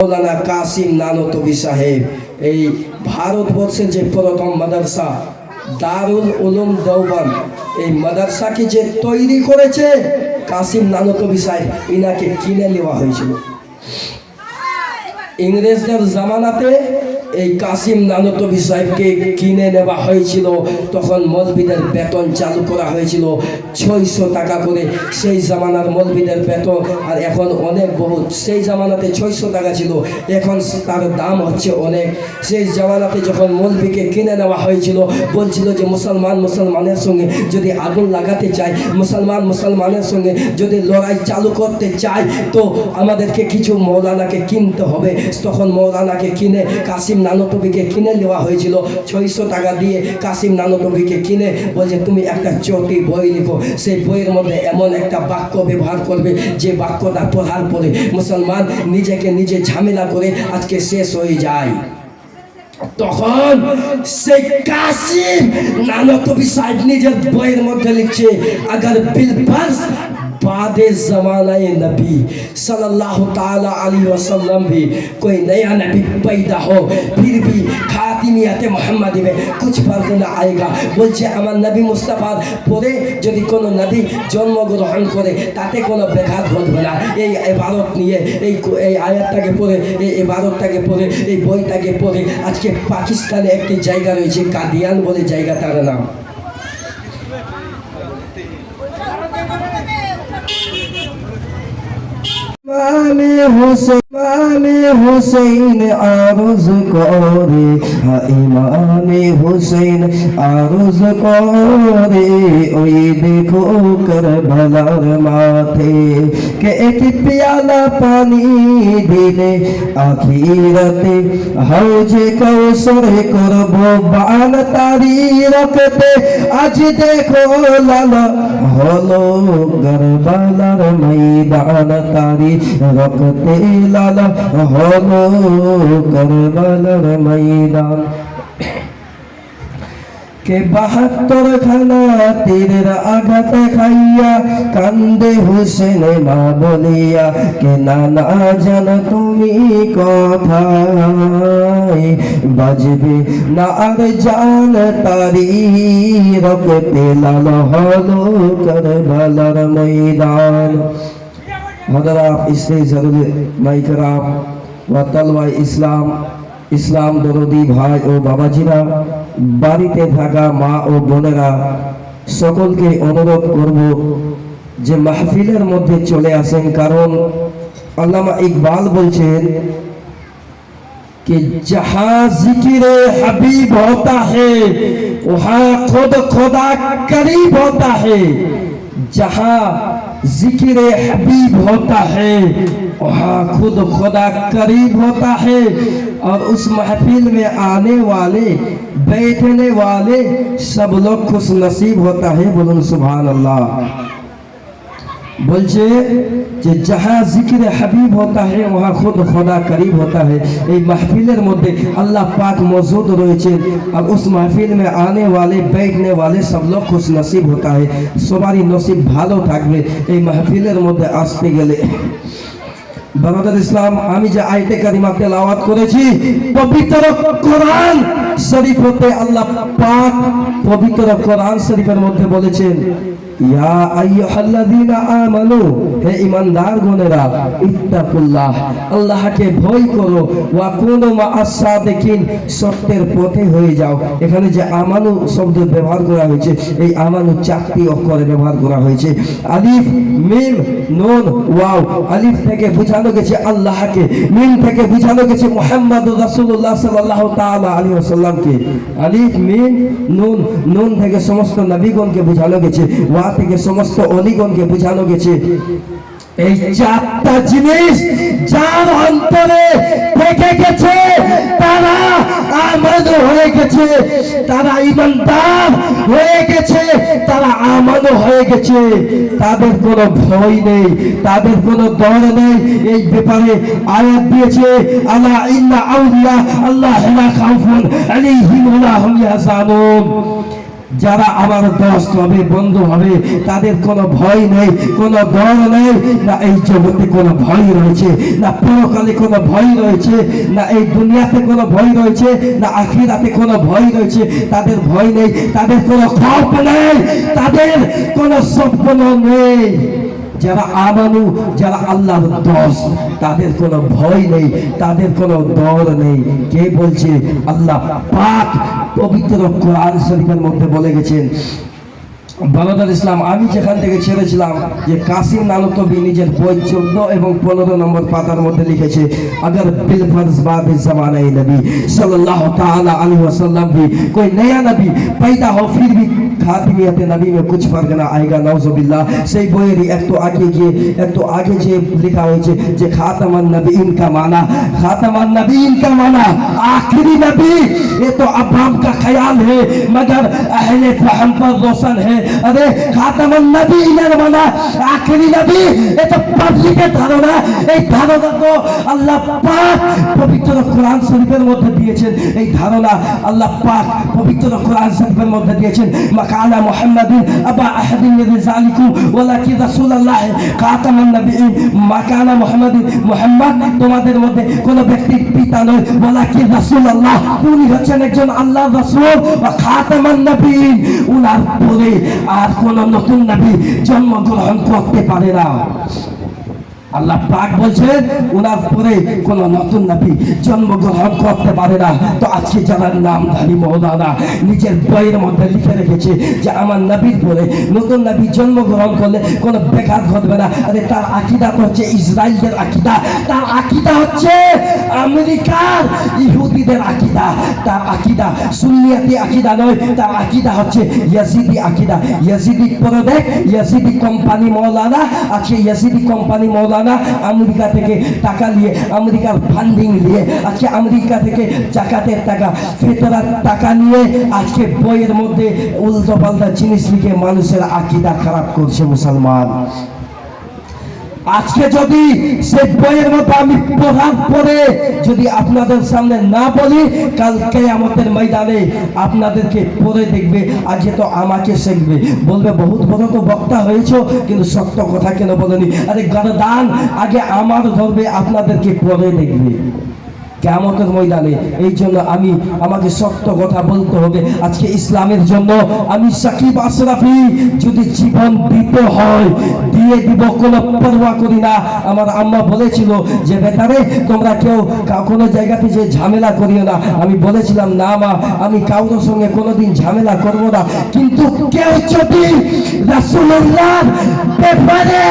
মৌলানা কাসিম নানতবী সাহেব এই ভারতবর্ষের যে প্রথম মাদ্রাসা দারুল উলুম দেওবন্দ, এই মাদ্রাসাকে যে তৈরি করেছে কাসিম নানতবী সাহেব, ইনাকে কিনে নেওয়া হয়েছিল ইংরেজদের জামানাতে। এই কাসিম নানতবী সাহেবকে কিনে নেওয়া হয়েছিল। তখন মৌলবীদের বেতন চালু করা হয়েছিল 600 টাকা করে। সেই জামানার মৌলবীদের বেতন আর এখন অনেক বহুত। সেই জামানাতে 600 টাকা ছিল, এখন তার দাম হচ্ছে অনেক। সেই জামানাতে যখন মৌলবীকে কিনে নেওয়া হয়েছিল, বলছিল যে মুসলমানের সঙ্গে যদি আগুন লাগাতে চাই, মুসলমানের সঙ্গে যদি লড়াই চালু করতে চাই, তো আমাদেরকে কিছু মৌলানাকে কিনতে হবে। তখন মৌলানাকে কিনে কাসিম নানতবীকে কিনে নেওয়া হয়েছিল 600 টাকা দিয়ে। কাসিম নানতবীকে কিনে বলছে তুমি একটা চটি বই লিখো, সেই বইয়ের মধ্যে এমন একটা বাক্য ব্যবহার করবে যে বাক্যটা পড়ার পরে মুসলমান নিজেকে নিজে ঝামেলা করে আজকে শেষ হয়ে যায়। তখন সেই কাসিম নানতবী সাহেব নিজের বইয়ের মধ্যে লিখছে, अगर बिलफर्ज बादे ज़मानाए नबी सल्लल्लाहु ताला अलैहि वसल्लम भी कोई नया नबी पैदा हो, फिर भी खातिमियत मोहम्मदी में कुछ फर्क ना आएगा। বলছে আমার নবী মুস্তাফার পরে যদি কোনো নবী জন্মগ্রহণ করে তাতে কোনো ব্যাঘাত ঘটবে না। এই ইবারত নিয়ে এই আয়াতটাকে পড়ে, এই ইবারতটাকে পড়ে, এই বইটাকে পড়ে আজকে পাকিস্তানে একটি জায়গা রয়েছে কাদিয়ান বলে জায়গাটার নাম। हुसैन आरुज करे, हाँ इमामे हुसैन आरुज करे, ओई देखो करबलार माथे के एक प्याला पानी दिले आखिरते हौजे कौसर करबो बान तारी रखते। आज देखो लाला हलो करबलार मैदान तारी रखते, लाला হলো কারবালার ময়দান কে 72 খানা তীরের আঘাত খাইয়া কান্দে হুসেন মা বলিয়া, কে নানা জান তুমি কথায় বাজবে না আর জান তারি রক্তে, লাল হলো কারবালার ময়দান। हज़रात इससे ज़रूर माइकराम व तलवा इस्लाम दरदी भाई ओ बाबाजीरा बाड़ीते थाका मा ओ बोनेरा सकलके अनुरोध करब जे महफिलेर मध्य चले आसेन, कारण अल्लामा इकबाल बोलছেন कि जहां जिक्र हबीब होता है वहां खुद खुदा करीब होता है। जहां जिक्र हबीब होता है वहाँ खुद खुदा करीब होता है। और उस महफिल में आने वाले बैठने वाले सब लोग खुश नसीब होता है। बोलूं सुभान अल्लाह। বলছে যে जहाँ जिक्र हबीब होता है वहाँ खुद खुदा करीब होता है। এই महफिलेर मध्य अल्लाह पाक मौजूद রয়েছে और उस महफिल में आने वाले बैठने वाले सब लोग खुश नसीब होता है। সবারই নসিব ভালো থাকবে এই महफिलेर মধ্যে আসতে গেলে। বারাদার ইসলাম, আমি যে আয়াতে কারিমা তেলাওয়াত করেছি পবিত্র কোরআন শরীফ হতে আল্লাহ পাক পবিত্র কোরআন শরীফের মধ্যে বলেছেন, या अय्युहल्लज़ीना आमनू, हे ईमानदार गोनेरा, इत्ताकुल्लाह, अल्लाह के भय करो, वा कुनु माअस सादिकिन, सत्येर पथे হয়ে যাও। এখানে যে আমানু শব্দ ব্যবহার করা হয়েছে, এই আমানু 4টি অক্ষরে ব্যবহার করা হয়েছে, আলিফ মিম নুন ওয়াও। আলিফ থেকে বোঝানো গেছে আল্লাহকে, মিম থেকে বোঝানো গেছে মুহাম্মদুর রাসূলুল্লাহ সাল্লাল্লাহু তাআলা আলাইহি ওয়াসাল্লামকে। আলিফ মিম নুন, নুন থেকে সমস্ত নবীগণকে বোঝানো গেছে, ওয়া থেকে সমস্ত অলিগণকে বোঝানো গেছে। এই 4টা জিনিস যার অন্তরে থেকে গেছে তারা আমানু হয়ে গেছে, তারা ঈমানদার হয়ে গেছে, তারা আমানু হয়ে গেছে। তাদের কোনো ভয় নেই, তাদের কোনো ডর নেই। এই ব্যাপারে আয়াত দিয়েছে, আলা ইন্না আউলিয়া আল্লাহ লা খাউফুন আলাইহিম ওয়া লা হুম ইয়াহজানুন। যারা আমার দোস্ত হবে, বন্ধু হবে, তাদের কোনো ভয় নেই, কোনো ডর নেই। না এই জগতে কোনো ভয় রয়েছে, না পরকালে কোনো ভয় রয়েছে, না এই দুনিয়াতে কোনো ভয় রয়েছে, না আখিরাতে কোনো ভয় রয়েছে। তাদের ভয় নেই, তাদের কোনো খৌফ নেই, তাদের কোনো স্বপ্ন নেই। যারা আমানু, যারা আল্লাহর দোস্ত, তাদের কোনো ভয় নেই, তাদের কোনো ডর নেই। কে বলছে? আল্লাহ পাক পবিত্র কোরআন শরীফের মধ্যে বলে গেছেন। বারাদার ইসলাম, আমি যেখান থেকে ছেড়েছিলাম যে কাসিম নানতবি নিজের বই 14 এবং 15 নম্বর পাতার মধ্যে লিখেছে, अगर बिलफर्ज बाद ज़माने नबी सल्लल्लाहु ताला अलैहि वसल्लम भी कोई नया नबी पैदा हो फिर भी खातिमियत नबी में कुछ फर्क ना आएगा नौजुबिल्लाह। সেই বইয়েরই একটু আগে যে লেখা হয়েছে যে खातमान नबीन का माना, खातमान नबीन का माना आखिरी नबी। ये तो अवाम का ख्याल है मगर अहले फहम पर रोशन है। अरे खातमान नबीन माना आखिरी नबी, ये तो পাবলিকের ধারণা। এই ধারণা তো আল্লাহ পাক পবিত্র কোরআন শরীফের মধ্যে দিয়েছেন। এই ধারণা আল্লাহ পাক পবিত্র কোরআন শরীফের মধ্যে দিয়েছেন। মাকানা মুহাম্মাদিন আবা আহাদিন মিন রিজালিকুম ওয়ালাকি রাসূলুল্লাহ খাতামান নবিয়্যিন। মাকানা মুহাম্মাদিন, মুহাম্মদ তোমাদের মধ্যে কোন ব্যক্তির পিতা নয়, ওয়ালাকি রাসূলুল্লাহ, উনি হচ্ছেন একজন আল্লাহর রাসূল। ওয়া খাতামান নবিয়্যিন, উনার পরে আর কোন নতুন নবী জন্মগ্রহণ করতে পারে না। আল্লাহ পাক বলছেন উনার পরে কোন নতুন নবী জন্মগ্রহণ করতে পারে না। তো আজকে যারা নামধারী মওলানা নিজের বইয়ের মধ্যে লিখে রেখেছে যে আমার নবীর পরে নতুন নবী জন্মগ্রহণ করলে কোনো বেকার ঘটবে না, আরে তার আকীদা তো হচ্ছে ইসরায়েলদের আকীদা, তার আকীদা হচ্ছে আমেরিকার ইহুদিদের আকীদা, তার আকীদা সুন্নিয়াতি আকীদা নয়, তার আকীদা হচ্ছে ইয়াজিদি আকীদা। ইয়াজিদি প্রদেশ, ইয়াজিদি কোম্পানি মওলানা, আজকে ইয়াজিদি কোম্পানি মওলানা আমেরিকা থেকে টাকা নিয়ে, আমেরিকার ফান্ডিং নিয়ে, আজকে আমেরিকা থেকে জাকাতের টাকা, ফিতরার টাকা নিয়ে আজকে বইয়ের মধ্যে উল্টো পাল্টা জিনিস লিখে মানুষের আকীদা খারাপ করছে মুসলমান। আজকে যদি সেই বইয়ের মধ্যে আমি পড়ার পরে যদি আপনাদের সামনে না বলি, কাল কিয়ামতের ময়দানে আপনাদেরকে পড়ে দেখবে, আজকে তো আমাকে শিখবে, বলবে বহুত বড় তো বক্তা হয়েছো কিন্তু সত্য কথা কেন বলেনি। আরে গর্দান আগে আমার ধরবে, আপনাদেরকে পড়ে দেখবে কিয়ামতের ময়দানে। এই জন্য আমাকে সত্য কথা বলতে হবে। আজকে ইসলামের জন্য আমি সাকিব আশরাফি যদি জীবন দিতে হয় দিয়ে দিব, কোনো পরোয়া করি না। আমার আম্মা বলেছিল যে বেটারে তোমরা কেউ কোনো জায়গাতে যে ঝামেলা করিও না। আমি বলেছিলাম না মা, আমি কারোর সঙ্গে কোনোদিন ঝামেলা করব না, কিন্তু কেউ যদি রাসূলুল্লাহর ব্যাপারে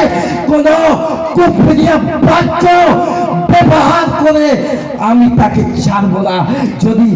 কোনো কুফরিয়া বাক্য ব্যবহার করে আমি তাকে ছাড়ব না। যদি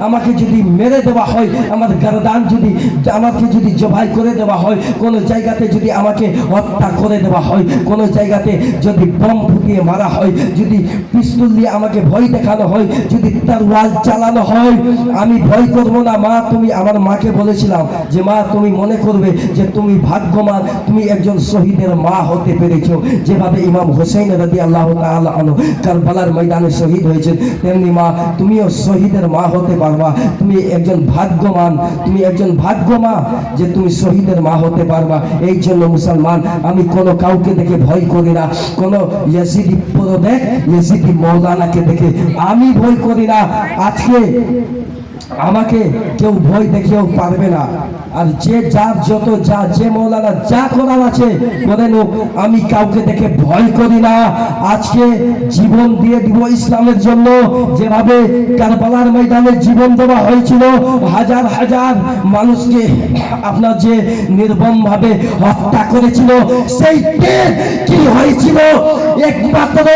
আমাকে যদি মেরে দেওয়া হয়, আমার গর্দান যদি আমাকে যদি জবাই করে দেওয়া হয়, কোন জায়গাতে যদি আমাকে হত্যা করে দেওয়া হয়, কোন জায়গাতে যদি বম ফুটিয়ে মারা হয়, যদি পিস্তল দিয়ে আমাকে ভয় দেখানো হয়, যদি তরোয়াল চালানো হয়, আমি ভয় করব না। মা তুমি, আমার মাকে বলেছিলাম যে মা তুমি মনে করবে যে তুমি ভাগ্যবান, তুমি একজন শহীদের মা হতে পেরেছো। যেভাবে ইমাম হোসেন রাদিয়াল্লাহু তাআলা আনহু কারবালার ময়দানে শহীদ হয়েছেন, তেমনি মা তুমিও শহীদের মা হতে পারবা। তুমি একজন ভাগ্যবান, তুমি একজন ভাগ্যমা যে তুমি শহীদের মা হতে পারবা। এই জন্য মুসলমান আমি কোনো কাউকে দেখে ভয় করি না, কোনো ইয়াজিদি প্রদেশ, ইয়াজিদি মওলানাকে দেখে আমি ভয় করি না। আজকে আমাকে কেউ ভয় দেখিয়েও পারবে না। আর যে যার যত যা যে মওলানা যা করার আছে করে নোক, আমি কাউকে দেখে ভয় করি না। আজকে জীবন দিয়ে দিব ইসলামের জন্য। যেভাবে কারবালার ময়দানে জীবন দেওয়া হয়েছিল, হাজার হাজার মানুষকে আপনার যে নির্মমভাবে হত্যা করেছিল, সেই কি হয়েছিল একমাত্র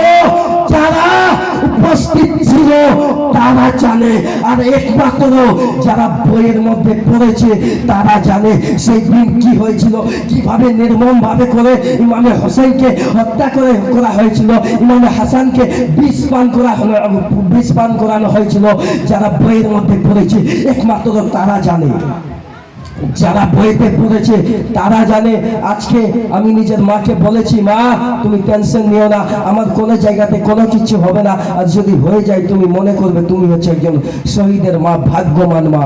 যারা উপস্থিত ছিল তারা জানে, আর একমাত্র যারা বইয়ের মধ্যে পড়েছে তারা জানে সেই দিন কি হয়েছিল, কিভাবে নির্মম ভাবে করে ইমামে হোসেনকে হত্যা করা হয়েছিল, ইমামে হাসানকে বিষ পান করানো হয়েছিল। যারা বইয়ের মধ্যে পড়েছে একমাত্র তারা জানে। যারা বইতে পড়েছে তারা জানে। আজকে আমি নিজের মাকে বলেছি, মা তুমি টেনশন নিও না, আমার কোনো জায়গাতে কোনো কিছু হবে না, আর যদি হয়ে যায় তুমি মনে করবে তুমি হচ্ছে একজন শহীদের মা, ভাগ্যবান মা,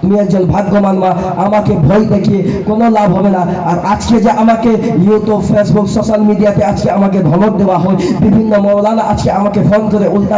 তুমি একজন ভাগ্যবান মা। আমাকে ভয় দেখিয়ে কোনো লাভ হবে না। আর আজকে যে আমাকে ইউটিউব, ফেসবুক, সোশ্যাল মিডিয়াতে আজকে আমাকে ধমক দেওয়া হয়, বিভিন্ন মৌলানা আজকে আমাকে ফোন করে উল্টা